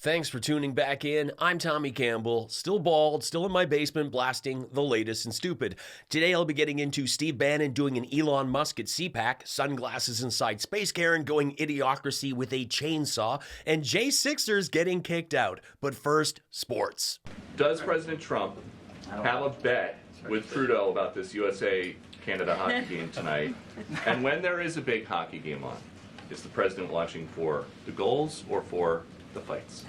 Thanks for tuning back in. I'm Tommy Campbell, still bald, still in my basement, blasting the latest and stupid. Today I'll be getting into Steve Bannon doing an Elon Musk at CPAC, sunglasses inside Space Karen going idiocracy with a chainsaw, and Jay Sixers getting kicked out. But first, sports. Does President Trump have a bet with Trudeau about this USA-Canada hockey game tonight? And when there is a big hockey game on, is the president watching for the goals or for the fights?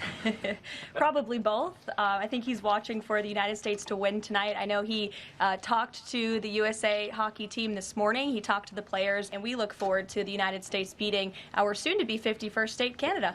Probably both. I think he's watching for the United States to win tonight. I know he talked to the USA hockey team this morning. He talked to the players, and we look forward to the United States beating our soon-to-be 51st state, Canada.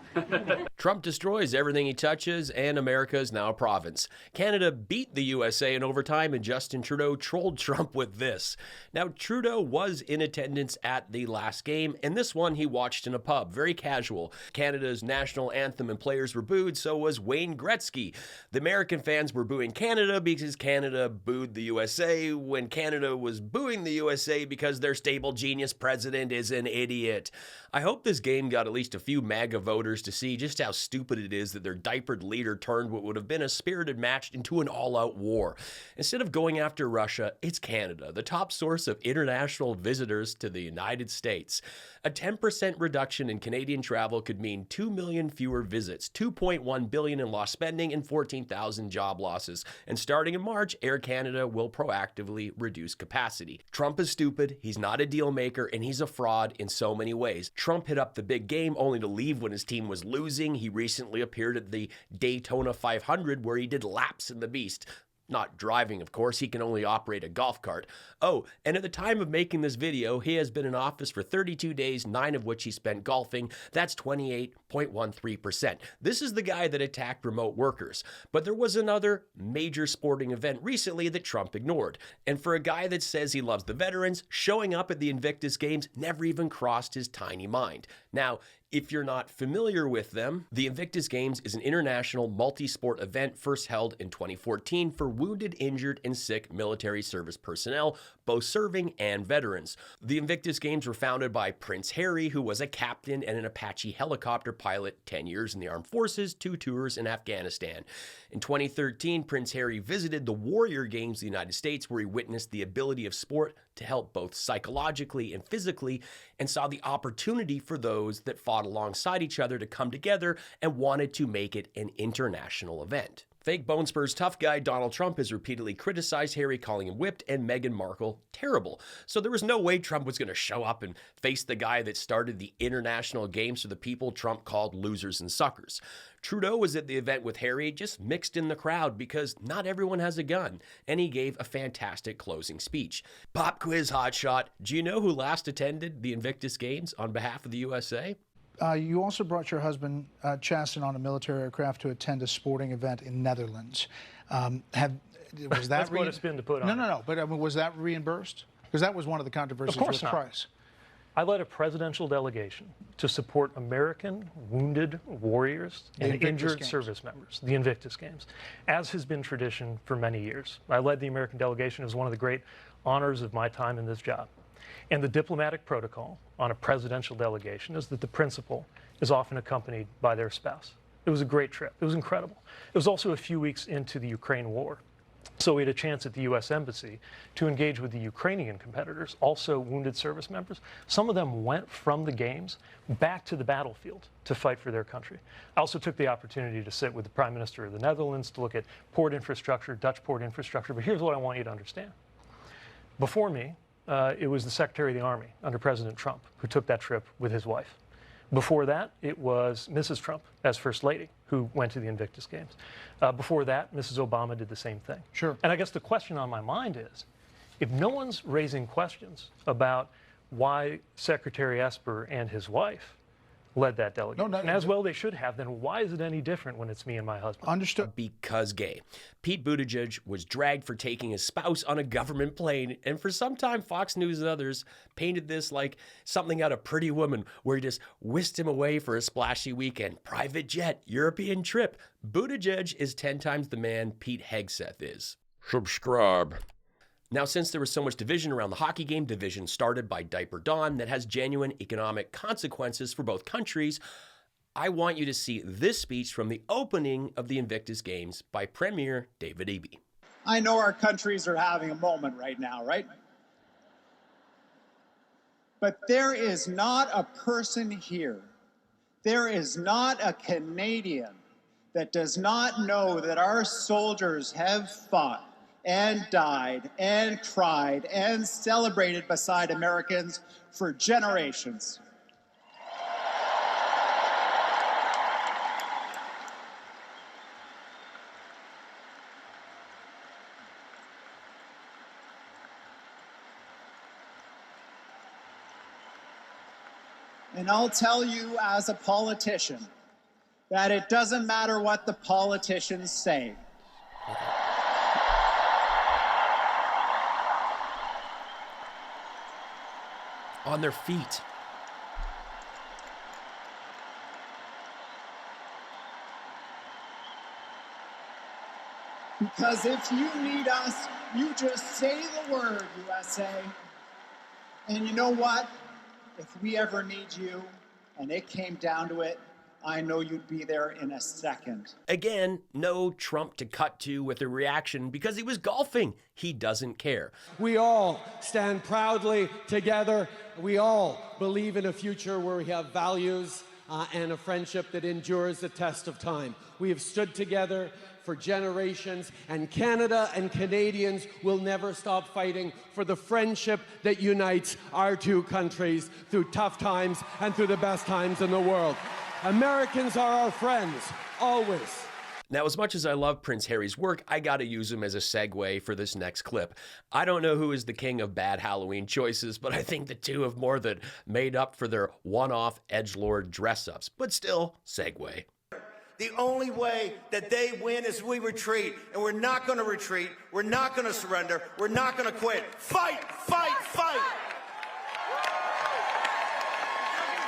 Trump destroys everything he touches, and America is now a province. Canada beat the USA in overtime, and Justin Trudeau trolled Trump with this. Now, Trudeau was in attendance at the last game, and this one he watched in a pub, very casual. Canada's national anthem and players were booed, so was Wayne Gretzky. The American fans were booing Canada because Canada booed the USA when Canada was booing the USA because their stable genius president is an idiot. I hope this game got at least a few MAGA voters to see just how stupid it is that their diapered leader turned what would have been a spirited match into an all-out war. Instead of going after Russia, it's Canada, the top source of international visitors to the United States. A 10% reduction in Canadian travel could mean 2 million fewer visits, $2.1 billion in lost spending, and 14,000 job losses. And starting in March, Air Canada will proactively reduce capacity. Trump is stupid, he's not a deal maker, and he's a fraud in so many ways. Trump hit up the big game only to leave when his team was losing. He recently appeared at the Daytona 500 where he did laps in the beast. Not driving, of course, he can only operate a golf cart. Oh, and at the time of making this video, he has been in office for 32 days, 9 of which he spent golfing. That's 28.13%. This is the guy that attacked remote workers. But there was another major sporting event recently that Trump ignored. And for a guy that says he loves the veterans, showing up at the Invictus Games never even crossed his tiny mind. Now, if you're not familiar with them, the Invictus Games is an international multi-sport event first held in 2014 for wounded, injured, and sick military service personnel, both serving and veterans. The Invictus Games were founded by Prince Harry, who was a captain and an Apache helicopter pilot, 10 years in the armed forces, 2 tours in Afghanistan. In 2013, Prince Harry visited the Warrior Games in the United States, where he witnessed the ability of sport to help both psychologically and physically, and saw the opportunity for those that fought alongside each other to come together and wanted to make it an international event. Fake Bone Spurs tough guy Donald Trump has repeatedly criticized Harry, calling him whipped, and Meghan Markle terrible. So there was no way Trump was going to show up and face the guy that started the international games for the people Trump called losers and suckers. Trudeau was at the event with Harry, just mixed in the crowd because not everyone has a gun, and he gave a fantastic closing speech. Pop quiz hotshot, do you know who last attended the Invictus Games on behalf of the USA? You also brought your husband, Chasten, on a military aircraft to attend a sporting event in Netherlands. Was that That's quite a spin to put on. No. But I mean, was that reimbursed? Because that was one of the controversies with Price. I led a presidential delegation to support American wounded warriors and injured service members, the Invictus Games, as has been tradition for many years. I led the American delegation as one of the great honors of my time in this job. And the diplomatic protocol on a presidential delegation is that the principal is often accompanied by their spouse. It was a great trip. It was incredible. It was also a few weeks into the Ukraine war. So we had a chance at the U.S. Embassy to engage with the Ukrainian competitors, also wounded service members. Some of them went from the games back to the battlefield to fight for their country. I also took the opportunity to sit with the Prime Minister of the Netherlands to look at port infrastructure, Dutch port infrastructure. But here's what I want you to understand. Before me, it was the Secretary of the Army under President Trump who took that trip with his wife. Before that, it was Mrs. Trump as First Lady who went to the Invictus Games. Before that, Mrs. Obama did the same thing. Sure. And I guess the question on my mind is, if no one's raising questions about why Secretary Esper and his wife led that delegation, and as well they should have, then why is it any different when it's me and my husband? Understood. Because gay. Pete Buttigieg was dragged for taking his spouse on a government plane, and for some time Fox News and others painted this like something out of Pretty Woman, where he just whisked him away for a splashy weekend. Private jet, European trip. Buttigieg is 10 times the man Pete Hegseth is. Subscribe. Now, since there was so much division around the hockey game, division started by Diaper Dawn that has genuine economic consequences for both countries, I want you to see this speech from the opening of the Invictus Games by Premier David Eby. I know our countries are having a moment right now, right? But there is not a person here, there is not a Canadian that does not know that our soldiers have fought and died and cried and celebrated beside Americans for generations. And I'll tell you as a politician that it doesn't matter what the politicians say. On their feet. Because if you need us, you just say the word, USA. And you know what? If we ever need you, and it came down to it, I know you'd be there in a second. Again, no Trump to cut to with a reaction because he was golfing. He doesn't care. We all stand proudly together. We all believe in a future where we have values and a friendship that endures the test of time. We have stood together for generations, and Canada and Canadians will never stop fighting for the friendship that unites our two countries through tough times and through the best times in the world. Americans are our friends, always. Now, as much as I love Prince Harry's work, I gotta use him as a segue for this next clip. I don't know who is the king of bad Halloween choices, but I think the two have more than made up for their one-off edgelord dress-ups. But still, segue. The only way that they win is we retreat, and we're not going to retreat. We're not going to surrender. We're not going to quit. Fight, fight, fight.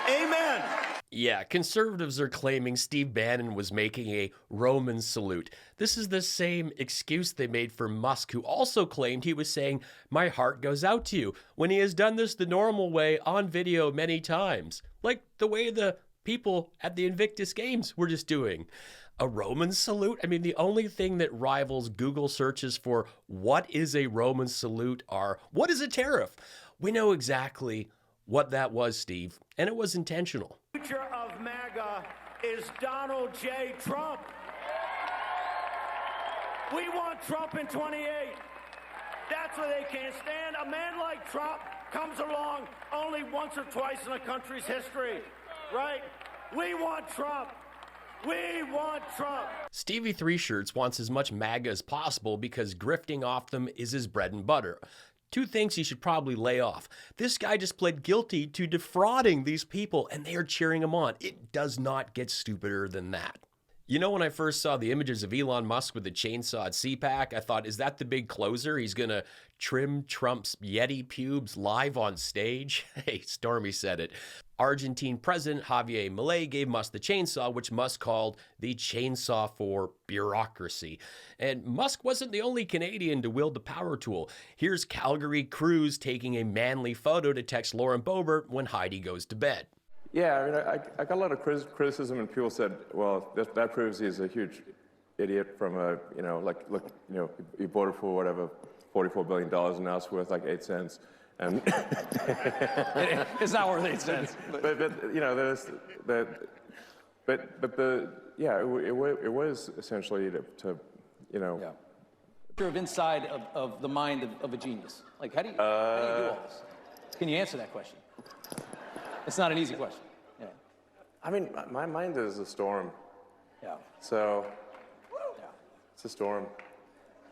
Amen. Yeah, conservatives are claiming Steve Bannon was making a Roman salute. This is the same excuse they made for Musk, who also claimed he was saying, "My heart goes out to you," when he has done this the normal way on video many times. Like the way the people at the Invictus Games were just doing. A Roman salute? I mean, the only thing that rivals Google searches for what is a Roman salute are, what is a tariff? We know exactly what that was, Steve, and it was intentional. The future of MAGA is Donald J. Trump. We want Trump in 28. That's what they can't stand. A man like Trump comes along only once or twice in a country's history. Right? We want Trump. We want Trump. Stevie Three Shirts wants as much MAGA as possible because grifting off them is his bread and butter. Two things he should probably lay off. This guy just pled guilty to defrauding these people, and they are cheering him on. It does not get stupider than that. You know, when I first saw the images of Elon Musk with the chainsaw at CPAC, I thought, is that the big closer? He's going to trim Trump's Yeti pubes live on stage? Hey, Stormy said it. Argentine President Javier Milei gave Musk the chainsaw, which Musk called the chainsaw for bureaucracy. And Musk wasn't the only Canadian to wield the power tool. Here's Calgary Cruz taking a manly photo to text Lauren Boebert when Heidi goes to bed. Yeah, I mean, I got a lot of criticism, and people said, well, that proves he's a huge idiot from a, you know, like, look, you know, he voted for whatever, $44 billion, and now it's worth like 8 cents. And it's not worth 8 cents. But you know, there's that. But the yeah, it was essentially to you know. Yeah. Sort of inside of the mind of a genius. Like, how do you do all this? Can you answer that question? It's not an easy question. Yeah. I mean, my mind is a storm. Yeah. So, yeah, it's a storm.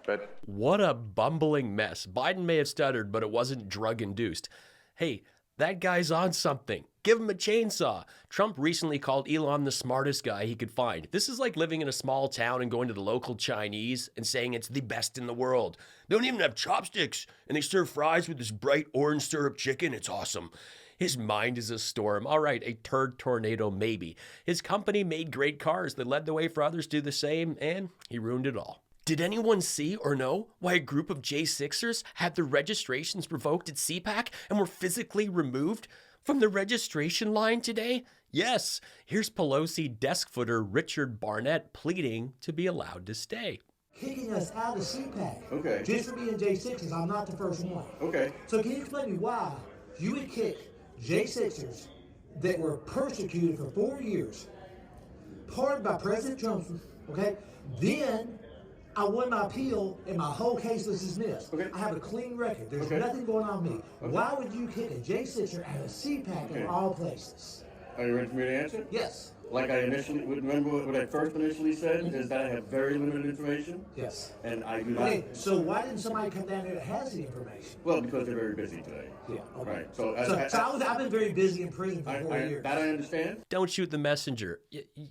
But what a bumbling mess. Biden may have stuttered, but it wasn't drug-induced. Hey, that guy's on something. Give him a chainsaw. Trump recently called Elon the smartest guy he could find. This is like living in a small town and going to the local Chinese and saying it's the best in the world. They don't even have chopsticks, and they serve fries with this bright orange syrup chicken. It's awesome. His mind is a storm. All right, a turd tornado maybe. His company made great cars that led the way for others to do the same, and he ruined it all. Did anyone see or know why a group of J6ers had their registrations revoked at CPAC and were physically removed? from the registration line today? Yes, here's Pelosi desk footer Richard Barnett pleading to be allowed to stay. Kicking us out of CPAC. Okay. Just for being J6ers, I'm not the first one. Okay. So can you explain me why you would kick J6ers that were persecuted for 4 years, pardoned by President Johnson, okay? Then I won my appeal and my whole case was dismissed. Okay. I have a clean record. There's Okay. nothing going on with me. Okay. Why would you kick a J6er out of CPAC Okay. of all places? Are you ready for me to answer? Yes. Like I initially, remember what I first initially said, is that I have very limited information. Yes. And I do not. Okay, so why didn't somebody come down here that has the information? Well, because they're very busy today. Yeah. Okay. Right. So I've been very busy in prison for 4 years. That I understand. Don't shoot the messenger.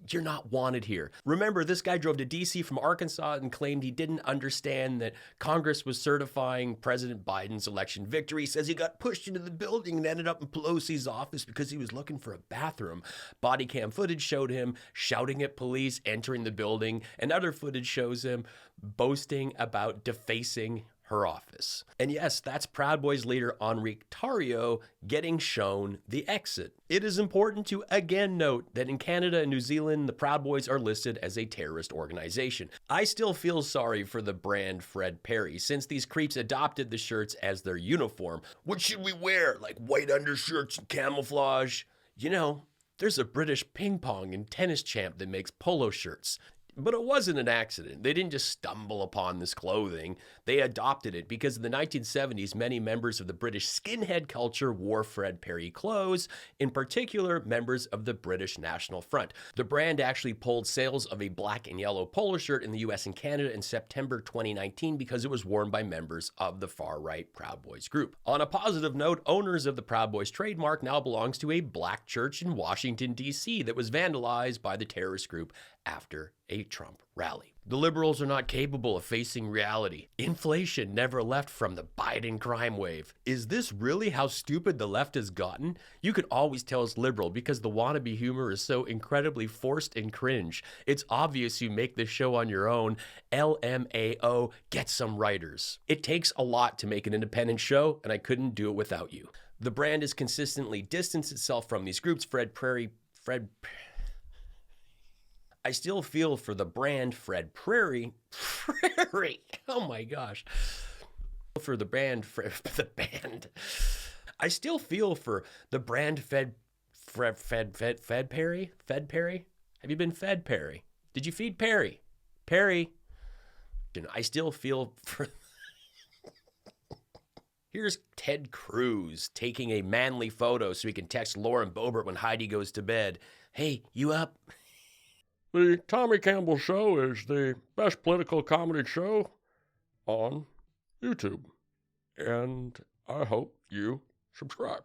You're not wanted here. Remember, this guy drove to D.C. from Arkansas and claimed he didn't understand that Congress was certifying President Biden's election victory. He says he got pushed into the building and ended up in Pelosi's office because he was looking for a bathroom. Body cam footage showed him shouting at police, entering the building, and other footage shows him boasting about defacing her office. And yes, that's Proud Boys leader Enrique Tarrio getting shown the exit. It is important to again note that in Canada and New Zealand, the Proud Boys are listed as a terrorist organization. I still feel sorry for the brand Fred Perry, since these creeps adopted the shirts as their uniform. What should we wear? Like white undershirts and camouflage? You know, there's a British ping pong and tennis champ that makes polo shirts. But it wasn't an accident. They didn't just stumble upon this clothing. They adopted it because in the 1970s, many members of the British skinhead culture wore Fred Perry clothes, in particular, members of the British National Front. The brand actually pulled sales of a black and yellow polo shirt in the US and Canada in September 2019 because it was worn by members of the far-right Proud Boys group. On a positive note, owners of the Proud Boys trademark now belongs to a black church in Washington, D.C. that was vandalized by the terrorist group after a Trump rally. The liberals are not capable of facing reality. Inflation never left from the Biden crime wave. Is this really how stupid the left has gotten? You could always tell it's liberal because the wannabe humor is so incredibly forced and cringe. It's obvious you make this show on your own. LMAO, get some writers. It takes a lot to make an independent show, and I couldn't do it without you. The brand has consistently distanced itself from these groups. I still feel for the brand Fred Prairie. Oh my gosh. For the band, I still feel for the brand Fed Perry? Fed Perry? Have you been fed, Perry? Did you feed Perry? Perry. I still feel for... Here's Ted Cruz taking a manly photo so he can text Lauren Boebert when Heidi goes to bed. Hey, you up? The Tommy Campbell Show is the best political comedy show on YouTube, and I hope you subscribe.